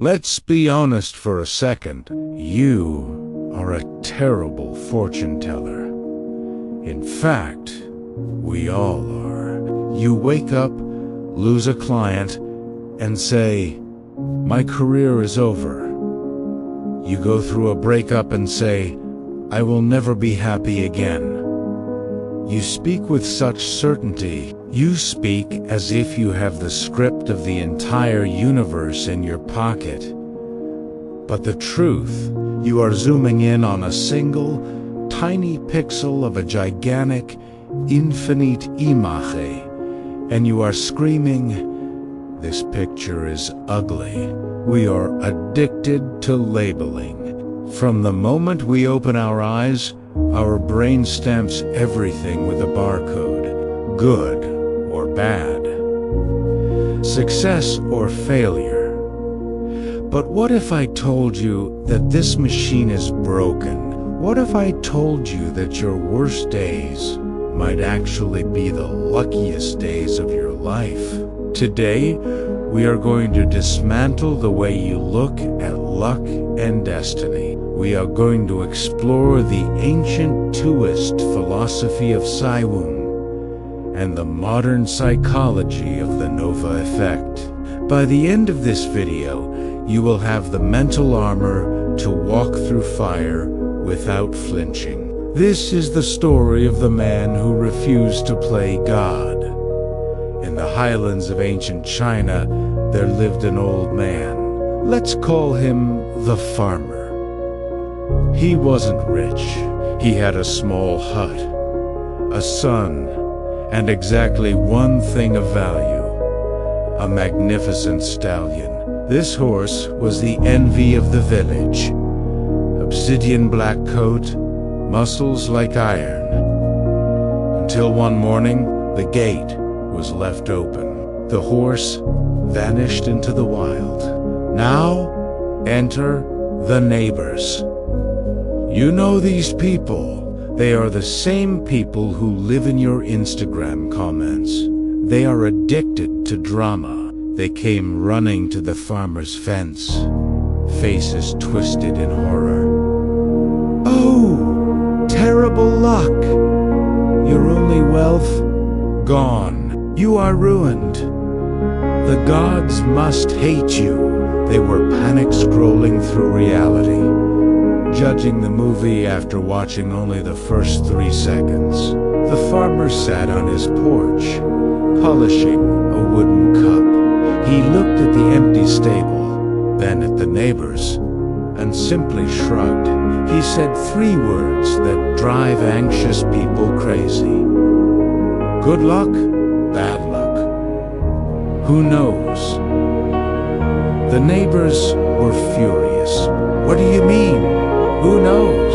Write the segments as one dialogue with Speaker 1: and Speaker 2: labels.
Speaker 1: Let's be honest for a second. You are a terrible fortune teller. In fact, we all are. You wake up, lose a client, and say, "My career is over." You go through a breakup and say, "I will never be happy again." You speak with such certainty. You speak as if you have the script of the entire universe in your pocket. But the truth, you are zooming in on a single, tiny pixel of a gigantic, infinite image, and you are screaming, "This picture is ugly." We are addicted to labeling. From the moment we open our eyes, our brain stamps everything with a barcode. Good or bad. Success or failure. But what if I told you that this machine is broken? What if I told you that your worst days might actually be the luckiest days of your life? Today, we are going to dismantle the way you look at luck and destiny. We are going to explore the ancient Taoist philosophy of Sāi Wēng and the modern psychology of the Nova effect. By the end of this video, you will have the mental armor to walk through fire without flinching. This is the story of the man who refused to play God. In the highlands of ancient China, there lived an old man. Let's call him the farmer. He wasn't rich. He had a small hut, a son, and exactly one thing of value: a magnificent stallion. This horse was the envy of the village. Obsidian black coat, muscles like iron. Until one morning, the gate was left open. The horse vanished into the wild. Now, enter the neighbors. You know these people. They are the same people who live in your Instagram comments. They are addicted to drama. They came running to the farmer's fence, faces twisted in horror. "Oh, terrible luck! Your only wealth? Gone. You are ruined. The gods must hate you." They were panic scrolling through reality, judging the movie after watching only the first 3 seconds. The farmer sat on his porch, polishing a wooden cup. He looked at the empty stable, then at the neighbors, and simply shrugged. He said 3 words that drive anxious people crazy. Good luck, bad luck. Who knows? The neighbors were furious. What do you mean? Who knows?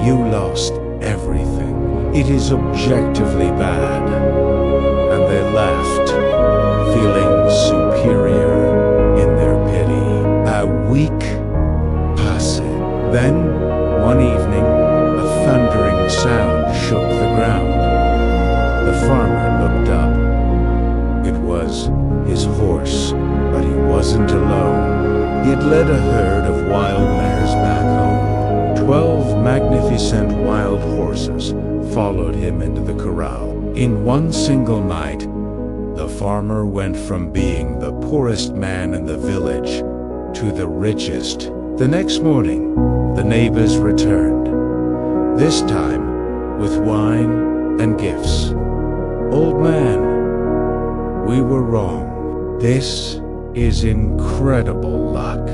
Speaker 1: You lost everything. It is objectively bad. And they laughed, feeling superior in their pity. A week passed. Then, one evening, a thundering sound shook the ground. The farmer looked up. It was his horse, but he wasn't alone. He had led a herd of wild mares back home. 12 magnificent wild horses followed him into the corral. In one single night, the farmer went from being the poorest man in the village to the richest. The next morning, the neighbors returned, this time with wine and gifts. "Old man, we were wrong. This is incredible luck.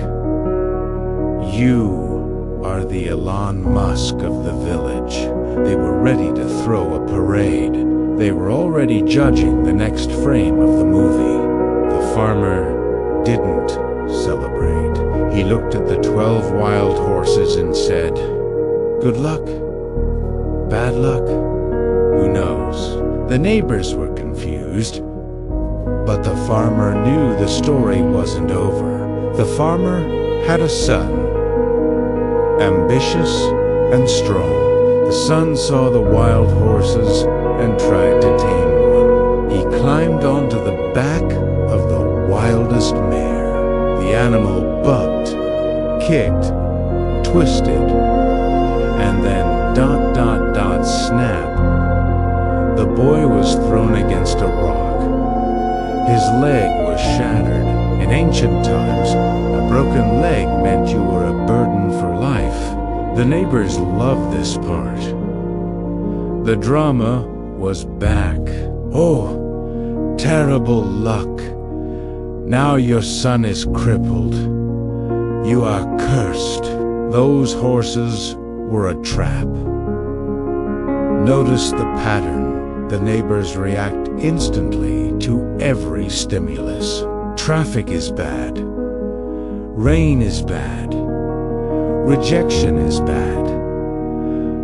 Speaker 1: You are the Elon Musk of the village." They were ready to throw a parade. They were already judging the next frame of the movie. The farmer didn't celebrate. He looked at the 12 wild horses and said, "Good luck, bad luck, who knows?" The neighbors were confused, but the farmer knew the story wasn't over. The farmer had a son, ambitious and strong. The son saw the wild horses and tried to tame one. He climbed onto the back of the wildest mare. The the animal bucked, kicked, twisted, and then snap. The boy was thrown against a rock. His leg was shattered. In ancient times, a broken leg meant you were a burden for life. The neighbors loved this part. The drama was back. Oh, terrible luck. Now your son is crippled. You are cursed. Those horses were a trap. Notice the pattern. The neighbors react instantly to every stimulus. Traffic is bad. Rain is bad. Rejection is bad.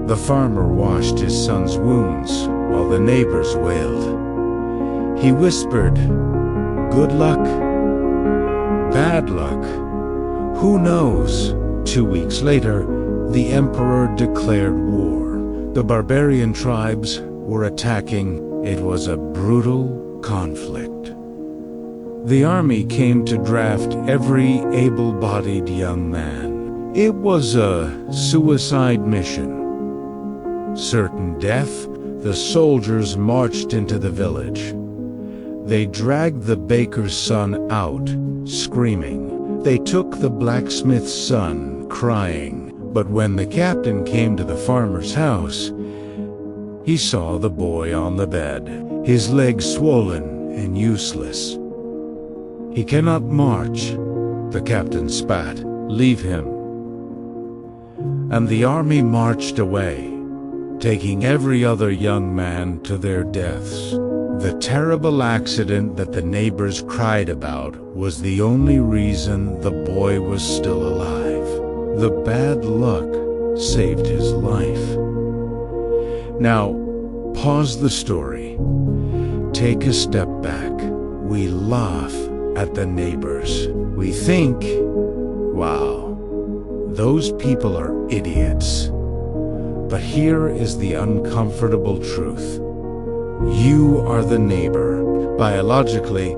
Speaker 1: The farmer washed his son's wounds while the neighbors wailed. He whispered, "Good luck, bad luck, who knows?" 2 weeks later, the emperor declared war. The barbarian tribes were attacking. It was a brutal conflict. The army came to draft every able-bodied young man. It was a suicide mission. Certain death, the soldiers marched into the village. They dragged the baker's son out, screaming. They took the blacksmith's son, crying. But when the captain came to the farmer's house, he saw the boy on the bed, his legs swollen and useless. "He cannot march," the captain spat. "Leave him." And the army marched away, taking every other young man to their deaths. The terrible accident that the neighbors cried about was the only reason the boy was still alive. The bad luck saved his life. Now, pause the story. Take a step back. We laugh at the neighbors. We think, wow, those people are idiots. But here is the uncomfortable truth. You are the neighbor. Biologically,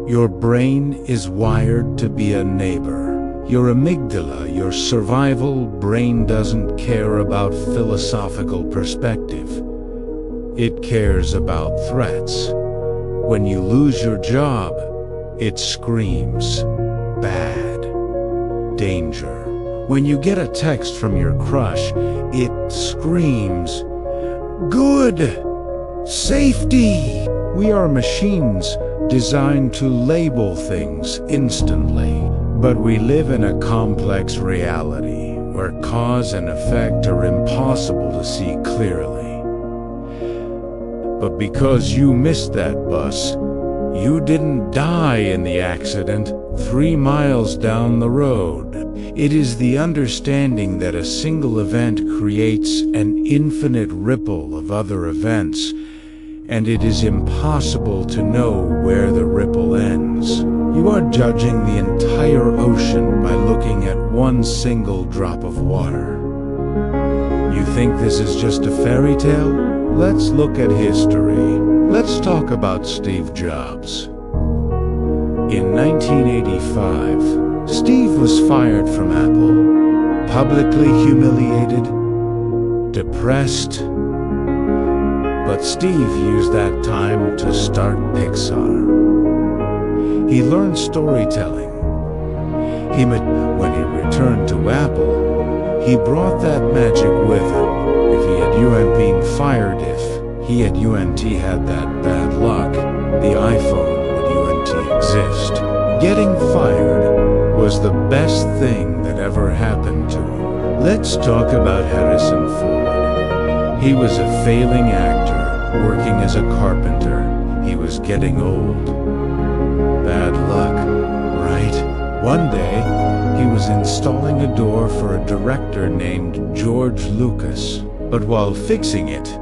Speaker 1: your brain is wired to be a neighbor. Your amygdala, your survival brain, doesn't care about philosophical perspective. It cares about threats. When you lose your job, it screams, bad, danger. When you get a text from your crush, it screams, good, safety. We are machines designed to label things instantly. But we live in a complex reality where cause and effect are impossible to see clearly. But because you missed that bus, you didn't die in the accident 3 miles down the road. It is the understanding that a single event creates an infinite ripple of other events, and it is impossible to know where the ripple ends. You are judging the entire ocean by looking at one single drop of water. You think this is just a fairy tale? Let's look at history. Let's talk about Steve Jobs. In 1985, Steve was fired from Apple, publicly humiliated, depressed. But Steve used that time to start Pixar. He learned storytelling. When he returned to Apple, he brought that magic with him. If he had been fired, if he at UNT had that bad luck, the iPhone would exist. Getting fired was the best thing that ever happened to him. Let's talk about Harrison Ford. He was a failing actor, working as a carpenter. He was getting old. Bad luck, right? One day, he was installing a door for a director named George Lucas. But while fixing it,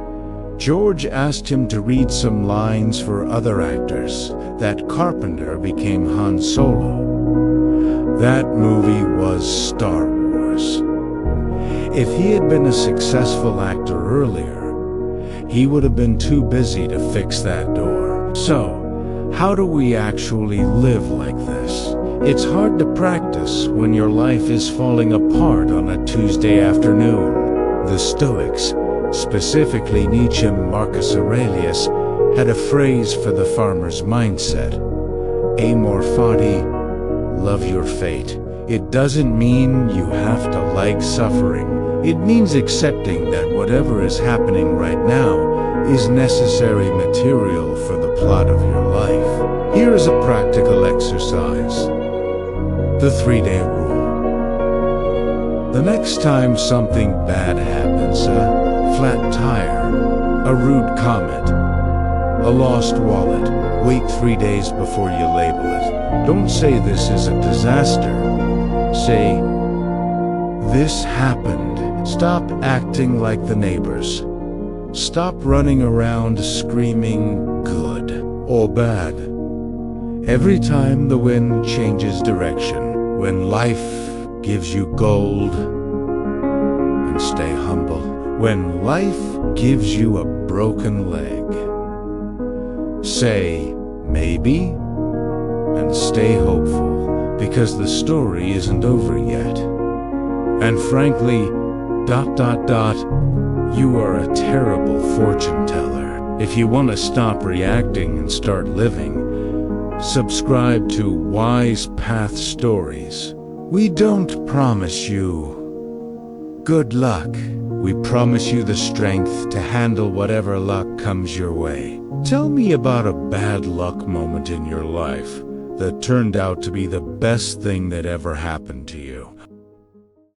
Speaker 1: George asked him to read some lines for other actors. That carpenter became Han Solo. That movie was Star Wars. If he had been a successful actor earlier, he would have been too busy to fix that door. So, how do we actually live like this? It's hard to practice when your life is falling apart on a Tuesday afternoon. The Stoics, specifically Nietzsche and Marcus Aurelius, had a phrase for the farmer's mindset. Amor, Fati, love your fate. It doesn't mean you have to like suffering. It means accepting that whatever is happening right now is necessary material for the plot of your life. Here is a practical exercise. The 3-day rule. The next time something bad happens, a flat tire, a rude comment, a lost wallet, wait 3 days before you label it. Don't say this is a disaster. Say, this happened. Stop acting like the neighbors. Stop running around screaming good or bad. Every time the wind changes direction, when life gives you gold, and stay humble. When life gives you a broken leg, say maybe, and stay hopeful, because the story isn't over yet. And frankly, you are a terrible fortune teller. If you want to stop reacting and start living, subscribe to Wise Path Stories. We don't promise you good luck. We promise you the strength to handle whatever luck comes your way. Tell me about a bad luck moment in your life that turned out to be the best thing that ever happened to you.